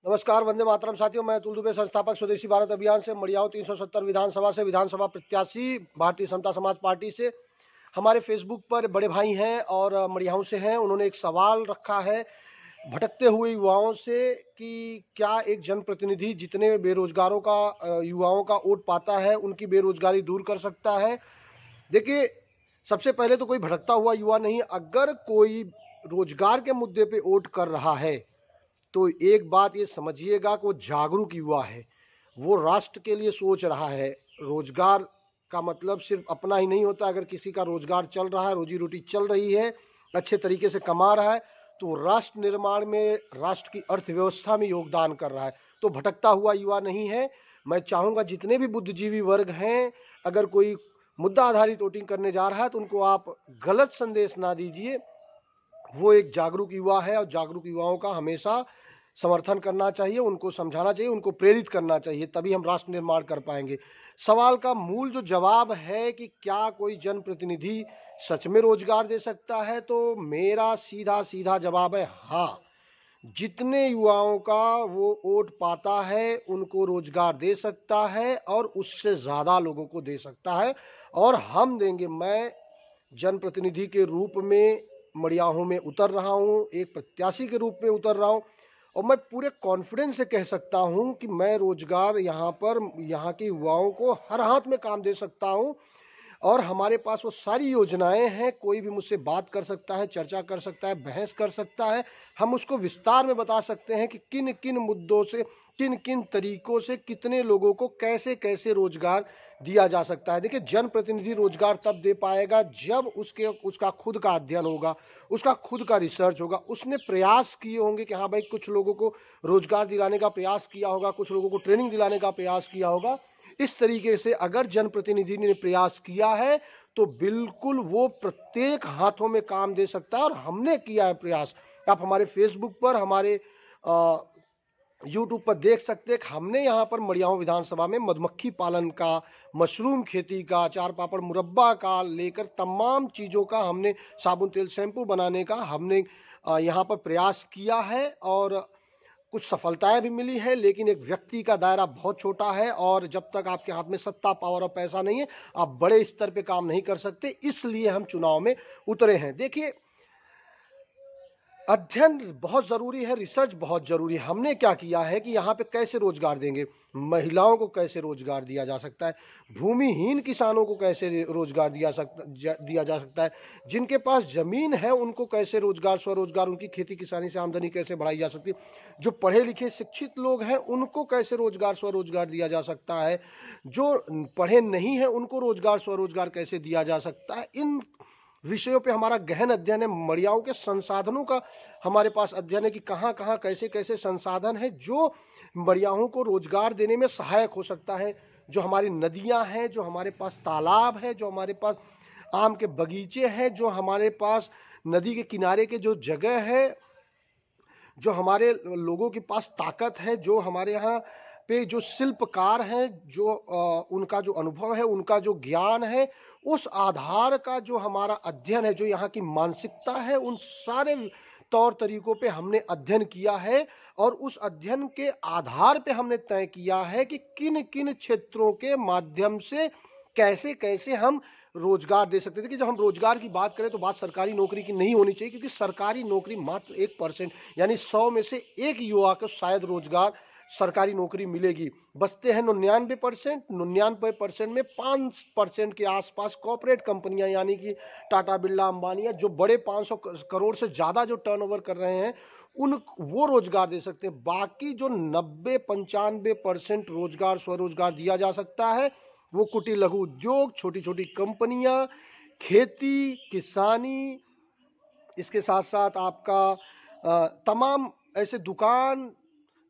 नमस्कार, वंदे मातरम साथियों। मैं अतुल दुबे, संस्थापक स्वदेशी भारत अभियान से, मड़ियाओं 370 विधानसभा से विधानसभा प्रत्याशी भारतीय समता समाज पार्टी से। हमारे फेसबुक पर बड़े भाई हैं और मड़ियाओं से हैं। उन्होंने एक सवाल रखा है भटकते हुए युवाओं से कि क्या एक जनप्रतिनिधि जितने बेरोजगारों का युवाओं का वोट पाता है उनकी बेरोजगारी दूर कर सकता है। देखिए, सबसे पहले तो कोई भटकता हुआ युवा नहीं, अगर कोई रोजगार के मुद्दे पे वोट कर रहा है तो एक बात ये समझिएगा कि वो जागरूक युवा है, वो राष्ट्र के लिए सोच रहा है। रोजगार का मतलब सिर्फ अपना ही नहीं होता। अगर किसी का रोजगार चल रहा है, रोजी रोटी चल रही है, अच्छे तरीके से कमा रहा है, तो राष्ट्र निर्माण में, राष्ट्र की अर्थव्यवस्था में योगदान कर रहा है, तो भटकता हुआ युवा नहीं है। मैं चाहूँगा जितने भी बुद्धिजीवी वर्ग हैं, अगर कोई मुद्दा आधारित वोटिंग करने जा रहा है तो उनको आप गलत संदेश ना दीजिए। वो एक जागरूक युवा है और जागरूक युवाओं का हमेशा समर्थन करना चाहिए, उनको समझाना चाहिए, उनको प्रेरित करना चाहिए, तभी हम राष्ट्र निर्माण कर पाएंगे। सवाल का मूल जो जवाब है कि क्या कोई जनप्रतिनिधि सच में रोजगार दे सकता है, तो मेरा सीधा सीधा जवाब है हाँ। जितने युवाओं का वो वोट पाता है उनको रोजगार दे सकता है और उससे ज़्यादा लोगों को दे सकता है, और हम देंगे। मैं जनप्रतिनिधि के रूप में मड़ियाहूं में उतर रहा हूं, एक प्रत्याशी के रूप में उतर रहा हूं, और मैं पूरे कॉन्फिडेंस से कह सकता हूं कि मैं रोजगार यहाँ पर यहाँ के युवाओं को हर हाथ में काम दे सकता हूं। और हमारे पास वो सारी योजनाएं हैं, कोई भी मुझसे बात कर सकता है, चर्चा कर सकता है, बहस कर सकता है। हम उसको विस्तार में बता सकते हैं कि किन किन मुद्दों से, किन किन तरीकों से कितने लोगों को कैसे कैसे रोजगार दिया जा सकता है। देखिए, जनप्रतिनिधि रोजगार तब दे पाएगा जब उसका खुद का अध्ययन होगा, उसका खुद का रिसर्च होगा, उसने प्रयास किए होंगे कि हाँ भाई, कुछ लोगों को रोजगार दिलाने का प्रयास किया होगा, कुछ लोगों को ट्रेनिंग दिलाने का प्रयास किया होगा। इस तरीके से अगर जनप्रतिनिधि ने प्रयास किया है तो बिल्कुल वो प्रत्येक हाथों में काम दे सकता है, और हमने किया है प्रयास। आप हमारे फेसबुक पर, हमारे यूट्यूब पर देख सकते हैं कि हमने यहाँ पर मड़ियाओं विधानसभा में मधुमक्खी पालन का, मशरूम खेती का, अचार पापड़ मुरब्बा का लेकर तमाम चीज़ों का, हमने साबुन तेल शैम्पू बनाने का हमने यहाँ पर प्रयास किया है, और कुछ सफलताएं भी मिली है। लेकिन एक व्यक्ति का दायरा बहुत छोटा है, और जब तक आपके हाथ में सत्ता, पावर और पैसा नहीं है, आप बड़े स्तर पे काम नहीं कर सकते। इसलिए हम चुनाव में उतरे हैं। देखिए, अध्ययन बहुत ज़रूरी है, रिसर्च बहुत ज़रूरी है। हमने क्या किया है कि यहाँ पे कैसे रोजगार देंगे, महिलाओं को कैसे रोजगार दिया जा सकता है, भूमिहीन किसानों को कैसे रोजगार दिया जा सकता है, जिनके पास ज़मीन है उनको कैसे रोजगार, स्वरोजगार, उनकी खेती किसानी से आमदनी कैसे बढ़ाई जा सकती है, जो पढ़े लिखे शिक्षित लोग हैं उनको कैसे रोजगार स्वरोजगार दिया जा सकता है, जो पढ़े नहीं हैं उनको रोजगार स्वरोजगार कैसे दिया जा सकता है। इन विषयों पे हमारा गहन अध्ययन है। मड़ियाओं के संसाधनों का हमारे पास अध्ययन है कि कहाँ कहाँ कैसे कैसे संसाधन है जो मड़ियाओं को रोजगार देने में सहायक हो सकता है। जो हमारी नदियाँ हैं, जो हमारे पास तालाब है, जो हमारे पास आम के बगीचे हैं, जो हमारे पास नदी के किनारे के जो जगह है, जो हमारे लोगों के पास ताकत है, जो हमारे यहाँ पे जो शिल्पकार हैं, जो उनका जो अनुभव है, उनका जो ज्ञान है, उस आधार का जो हमारा अध्ययन है, जो यहाँ की मानसिकता है, उन सारे तौर तरीकों पे हमने अध्ययन किया है, और उस अध्ययन के आधार पे हमने तय किया है कि किन किन क्षेत्रों के माध्यम से कैसे कैसे हम रोजगार दे सकते थे। कि जब हम रोजगार की बात करें तो बात सरकारी नौकरी की नहीं होनी चाहिए, क्योंकि सरकारी नौकरी मात्र 1%, यानी 100 में से एक युवा को शायद रोजगार, सरकारी नौकरी मिलेगी। बचते हैं 99%। 99% में 5% के आसपास कॉर्पोरेट कंपनियां, यानी कि टाटा, बिरला, अंबानी, जो बड़े 500 करोड़ से ज़्यादा जो टर्नओवर कर रहे हैं, उन वो रोजगार दे सकते हैं। बाकी जो 90-95% रोजगार, स्वरोजगार दिया जा सकता है, वो कुटीर लघु उद्योग, छोटी छोटी कंपनियां, खेती किसानी, इसके साथ साथ आपका तमाम ऐसे दुकान,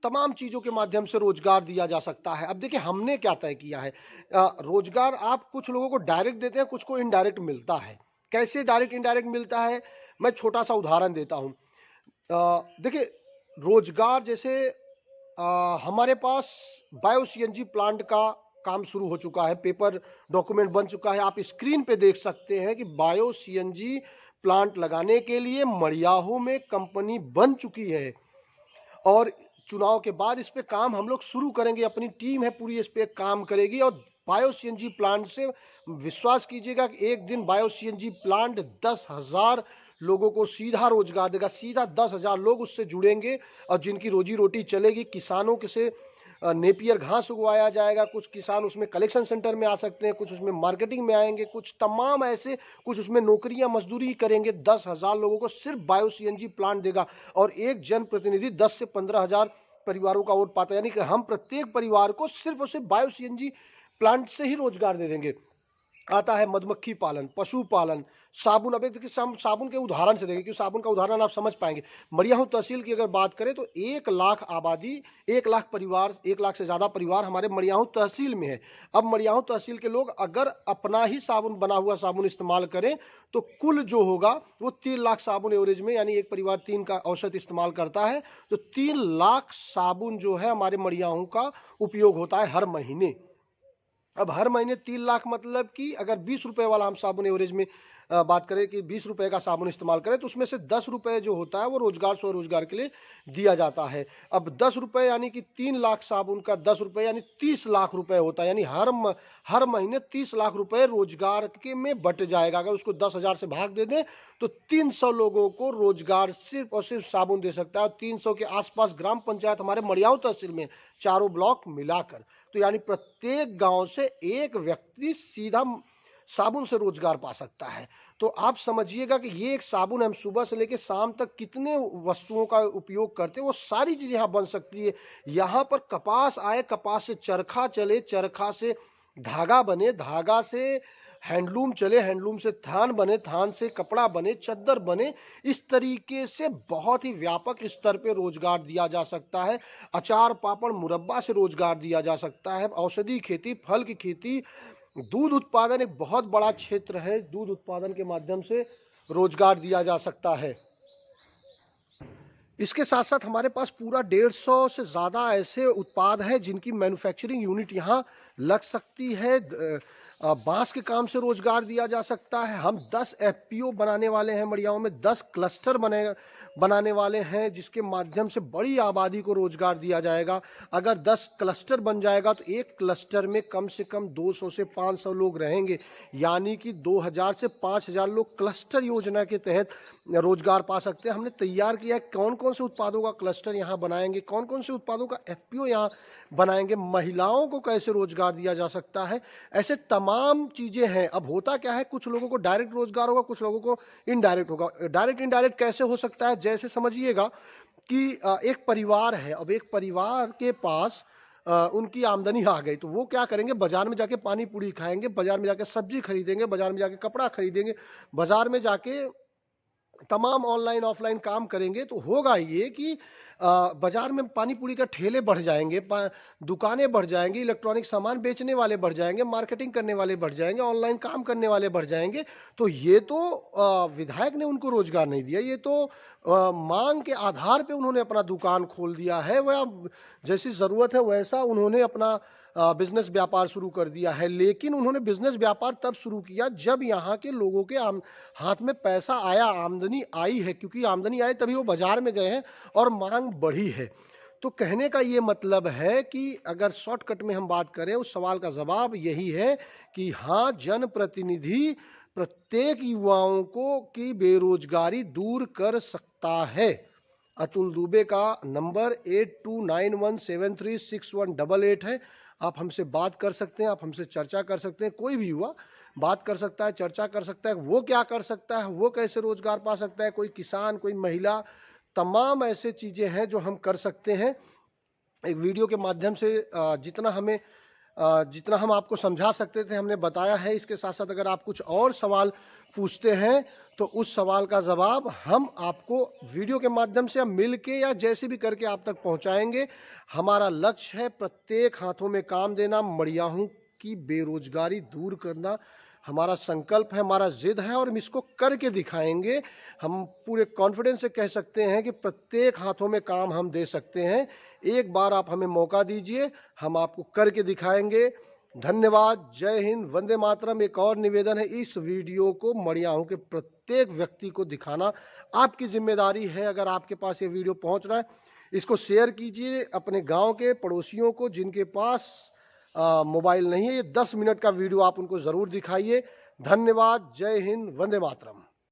तमाम चीज़ों के माध्यम से रोजगार दिया जा सकता है। अब देखिए, हमने क्या तय किया है। रोजगार आप कुछ लोगों को डायरेक्ट देते हैं, कुछ को इनडायरेक्ट मिलता है। कैसे डायरेक्ट इनडायरेक्ट मिलता है, मैं छोटा सा उदाहरण देता हूँ। देखिए, रोजगार जैसे हमारे पास बायो सीएनजी प्लांट का काम शुरू हो चुका है, पेपर डॉक्यूमेंट बन चुका है। आप स्क्रीन पे देख सकते हैं कि बायो सीएनजी प्लांट लगाने के लिए मड़ियाहू में कंपनी बन चुकी है, और चुनाव के बाद इस पे काम हम लोग शुरू करेंगे। अपनी टीम है पूरी इस पे काम करेगी और बायो सीएनजी प्लांट से विश्वास कीजिएगा कि एक दिन बायो सीएनजी प्लांट 10,000 लोगों को सीधा रोजगार देगा। सीधा 10,000 लोग उससे जुड़ेंगे और जिनकी रोजी रोटी चलेगी। किसानों के से नेपियर घास उगवाया जाएगा। कुछ किसान उसमें कलेक्शन सेंटर में आ सकते हैं, कुछ उसमें मार्केटिंग में आएंगे, कुछ तमाम ऐसे, कुछ उसमें नौकरियां मजदूरी करेंगे। 10,000 लोगों को सिर्फ बायो सीएनजी प्लांट देगा और एक जनप्रतिनिधि 10 से 15,000 परिवारों का वोट पाता है। यानी कि हम प्रत्येक परिवार को सिर्फ और सिर्फ बायो सीएनजी प्लांट से ही रोजगार दे देंगे। आता है मधुमक्खी पालन, पशुपालन, साबुन। अब देखिए साबुन के उदाहरण से देखें, क्योंकि साबुन का उदाहरण आप समझ पाएंगे। मड़ियाहू तहसील की अगर बात करें तो 1 लाख आबादी, 1 लाख परिवार, 1 लाख से ज़्यादा परिवार हमारे मड़ियाहू तहसील में है। अब मड़ियाहू तहसील के लोग अगर अपना ही साबुन, बना हुआ साबुन इस्तेमाल करें तो कुल जो होगा वो 3 लाख साबुन एवरेज में, यानी एक परिवार 3 का औसत इस्तेमाल करता है। तो 3 लाख साबुन जो है हमारे मड़ियाहू का उपयोग होता है हर महीने। अब हर महीने 3 लाख मतलब कि अगर 20 रुपये वाला हम साबुन एवरेज में बात करें कि 20 रुपये का साबुन इस्तेमाल करें तो उसमें से 10 रुपये जो होता है वो रोजगार, स्वरोजगार के लिए दिया जाता है। अब 10 रुपये यानी कि 3 लाख साबुन का 10 रुपये यानी 30 लाख रुपए होता है। यानी हर महीने 30 लाख रुपए रोजगार के में बट जाएगा। अगर उसको 10,000 से भाग दे दें तो 300 लोगों को रोजगार सिर्फ और सिर्फ साबुन दे सकता है। और 300 के आसपास ग्राम पंचायत हमारे मड़ियाहू तहसील में, चारों ब्लॉक मिलाकर। तो यानी प्रत्येक गांव से एक व्यक्ति सीधा साबुन से रोजगार पा सकता है। तो आप समझिएगा कि ये एक साबुन हम सुबह से लेकर शाम तक कितने वस्तुओं का उपयोग करते हैं, वो सारी चीजें यहाँ बन सकती है। यहाँ पर कपास आए, कपास से चरखा चले, चरखा से धागा बने, धागा से हैंडलूम चले, हैंडलूम से थान बने, थान से कपड़ा बने, चद्दर बने। इस तरीके से बहुत ही व्यापक स्तर पे रोजगार दिया जा सकता है। अचार, पापड़, मुरब्बा से रोजगार दिया जा सकता है। औषधि खेती, फल की खेती, दूध उत्पादन एक बहुत बड़ा क्षेत्र है। दूध उत्पादन के माध्यम से रोजगार दिया जा सकता है। इसके साथ साथ हमारे पास पूरा 150 से ज़्यादा ऐसे उत्पाद हैं जिनकी मैन्युफैक्चरिंग यूनिट यहाँ लग सकती है। बांस के काम से रोजगार दिया जा सकता है। हम 10 एफपीओ बनाने वाले हैं मड़ियाओं में, 10 क्लस्टर बनाने वाले हैं जिसके माध्यम से बड़ी आबादी को रोजगार दिया जाएगा। अगर 10 क्लस्टर बन जाएगा तो एक क्लस्टर में कम से कम 200 से 500 लोग रहेंगे। यानी कि 2000 से 5000 लोग क्लस्टर योजना के तहत रोजगार पा सकते हैं। हमने तैयार किया है कौन कौन से उत्पादों का क्लस्टर यहाँ बनाएंगे, कौन कौन से उत्पादों का एफपीओ यहाँ बनाएंगे, महिलाओं को कैसे रोजगार दिया जा सकता है। ऐसे तमाम चीज़ें हैं। अब होता क्या है, कुछ लोगों को डायरेक्ट रोजगार होगा, कुछ लोगों को इनडायरेक्ट होगा। डायरेक्ट इनडायरेक्ट कैसे हो सकता है, जैसे समझिएगा कि एक परिवार है। अब एक परिवार के पास उनकी आमदनी आ गई तो वो क्या करेंगे, बाजार में जाके पानी पूरी खाएंगे, बाजार में जाके सब्जी खरीदेंगे, बाजार में जाके कपड़ा खरीदेंगे, बाजार में जाके तमाम ऑनलाइन ऑफलाइन काम करेंगे। तो होगा ये कि बाजार में पानी पूरी का ठेले बढ़ जाएंगे, दुकानें बढ़ जाएंगी, इलेक्ट्रॉनिक सामान बेचने वाले बढ़ जाएंगे, मार्केटिंग करने वाले बढ़ जाएंगे, ऑनलाइन काम करने वाले बढ़ जाएंगे। तो ये तो विधायक ने उनको रोजगार नहीं दिया, ये तो मांग के आधार पे उन्होंने अपना दुकान खोल दिया है। वह जैसी ज़रूरत है वैसा उन्होंने अपना बिजनेस व्यापार शुरू कर दिया है। लेकिन उन्होंने बिजनेस व्यापार तब शुरू किया जब यहाँ के लोगों के हाथ में पैसा आया, आमदनी आई है। क्योंकि आमदनी आई तभी वो बाजार में गए हैं और मांग बढ़ी है। तो कहने का ये मतलब है कि अगर शॉर्टकट में हम बात करें, उस सवाल का जवाब यही है कि हाँ, जनप्रतिनिधि प्रत्येक युवाओं को की बेरोजगारी दूर कर सकता है। अतुल दुबे का नंबर 8291736188 है। आप हमसे बात कर सकते हैं, आप हमसे चर्चा कर सकते हैं। कोई भी युवा बात कर सकता है, चर्चा कर सकता है, वो क्या कर सकता है, वो कैसे रोजगार पा सकता है, कोई किसान, कोई महिला, तमाम ऐसे चीज़ें हैं जो हम कर सकते हैं। एक वीडियो के माध्यम से जितना हम आपको समझा सकते थे हमने बताया है। इसके साथ साथ अगर आप कुछ और सवाल पूछते हैं तो उस सवाल का जवाब हम आपको वीडियो के माध्यम से, हम मिल के या जैसे भी करके आप तक पहुंचाएंगे। हमारा लक्ष्य है प्रत्येक हाथों में काम देना, मड़ियाहू की बेरोजगारी दूर करना हमारा संकल्प है, हमारा जिद है और हम इसको करके दिखाएंगे। हम पूरे कॉन्फिडेंस से कह सकते हैं कि प्रत्येक हाथों में काम हम दे सकते हैं। एक बार आप हमें मौका दीजिए, हम आपको करके दिखाएंगे। धन्यवाद, जय हिंद, वंदे मातरम। एक और निवेदन है, इस वीडियो को मड़ियाहू के प्रत्येक व्यक्ति को दिखाना आपकी जिम्मेदारी है। अगर आपके पास ये वीडियो पहुंच रहा है, इसको शेयर कीजिए अपने गांव के पड़ोसियों को जिनके पास मोबाइल नहीं है। ये 10 मिनट का वीडियो आप उनको ज़रूर दिखाइए। धन्यवाद। जय हिंद। वंदे मातरम।